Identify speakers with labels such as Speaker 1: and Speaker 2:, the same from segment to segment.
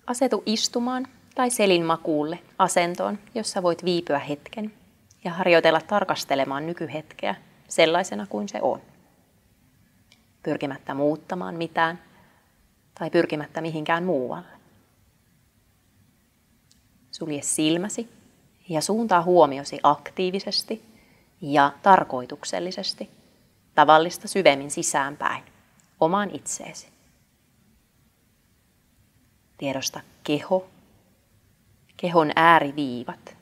Speaker 1: Asetu istumaan tai selin makuulle asentoon, jossa voit viipyä hetken ja harjoitella tarkastelemaan nykyhetkeä sellaisena kuin se on. Pyrkimättä muuttamaan mitään tai pyrkimättä mihinkään muualle. Sulje silmäsi ja suuntaa huomiosi aktiivisesti ja tarkoituksellisesti tavallista syvemmin sisäänpäin, omaan itseesi. Tiedosta keho, kehon ääriviivat,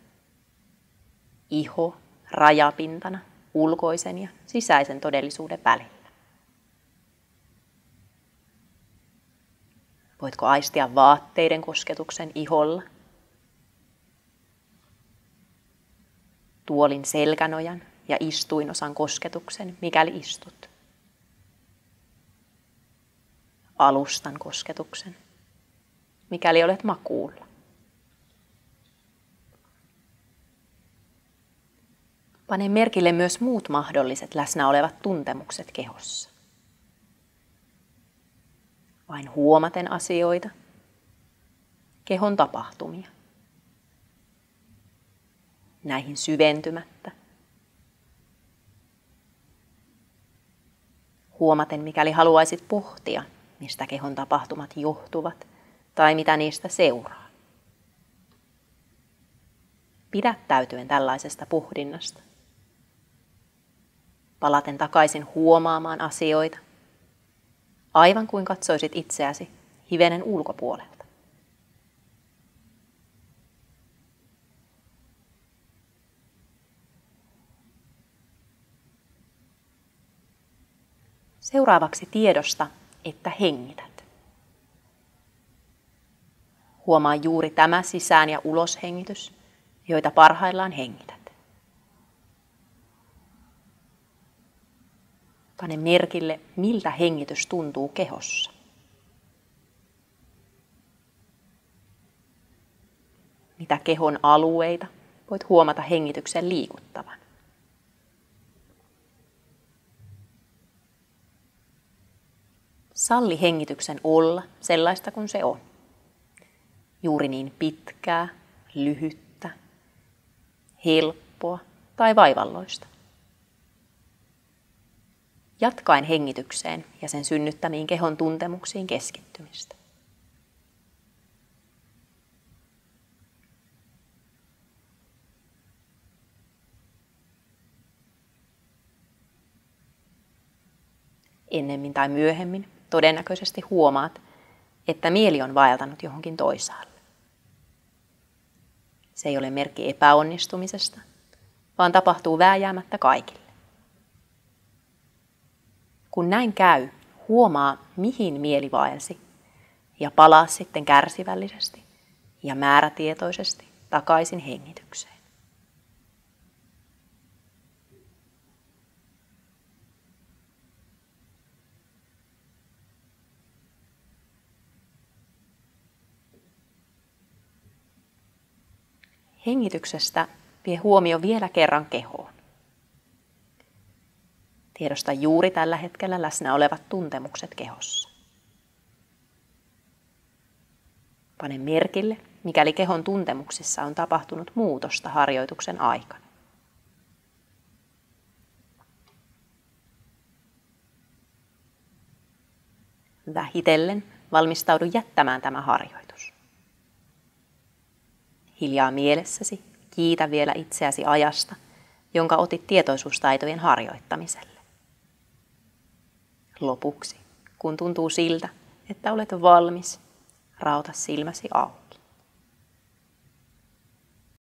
Speaker 1: iho rajapintana ulkoisen ja sisäisen todellisuuden välillä. Voitko aistia vaatteiden kosketuksen iholla? Tuolin selkänojan ja istuinosan kosketuksen, mikäli istut. Alustan kosketuksen, mikäli olet makuulla. Pane merkille myös muut mahdolliset läsnä olevat tuntemukset kehossa. Vain huomaten asioita, kehon tapahtumia. Näihin syventymättä. Huomaten, mikäli haluaisit pohtia, mistä kehon tapahtumat johtuvat tai mitä niistä seuraa. Pidättäytyen tällaisesta pohdinnasta. Palaten takaisin huomaamaan asioita, aivan kuin katsoisit itseäsi hivenen ulkopuolelta. Seuraavaksi tiedosta, että hengität. Huomaa juuri tämä sisään- ja uloshengitys, joita parhaillaan hengität. Pane merkille, miltä hengitys tuntuu kehossa. Mitä kehon alueita voit huomata hengityksen liikuttavan. Salli hengityksen olla sellaista kuin se on. Juuri niin pitkää, lyhyttä, helppoa tai vaivalloista. Jatkaen hengitykseen ja sen synnyttämiin kehon tuntemuksiin keskittymistä. Ennemmin tai myöhemmin todennäköisesti huomaat, että mieli on vaeltanut johonkin toisaalle. Se ei ole merkki epäonnistumisesta, vaan tapahtuu vääjäämättä kaikille. Kun näin käy, huomaa, mihin mieli vaelsi, ja palaa sitten kärsivällisesti ja määrätietoisesti takaisin hengitykseen. Hengityksestä vie huomio vielä kerran kehoon. Tiedosta juuri tällä hetkellä läsnä olevat tuntemukset kehossa. Pane merkille, mikäli kehon tuntemuksissa on tapahtunut muutosta harjoituksen aikana. Vähitellen valmistaudu jättämään tämä harjoitus. Hiljaa mielessäsi kiitä vielä itseäsi ajasta, jonka otit tietoisuustaitojen harjoittamiselle. Lopuksi, kun tuntuu siltä, että olet valmis, rauta silmäsi auki.